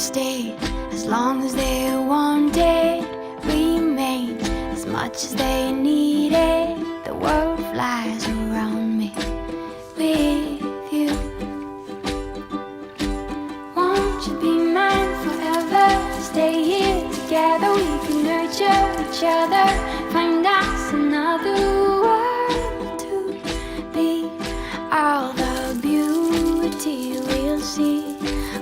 stay as long as they wanted, remain as much as they needed. The world flies around me with you. Won't you be mine forever? Stay here together, we can nurture each other, find us another world to be. All the beauty we'll see.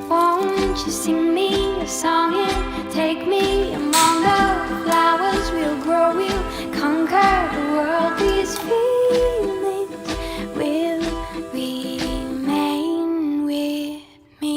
Won't you sing me a song and take me among the flowers? We'll grow, we'll conquer the world. These feelings will remain with me.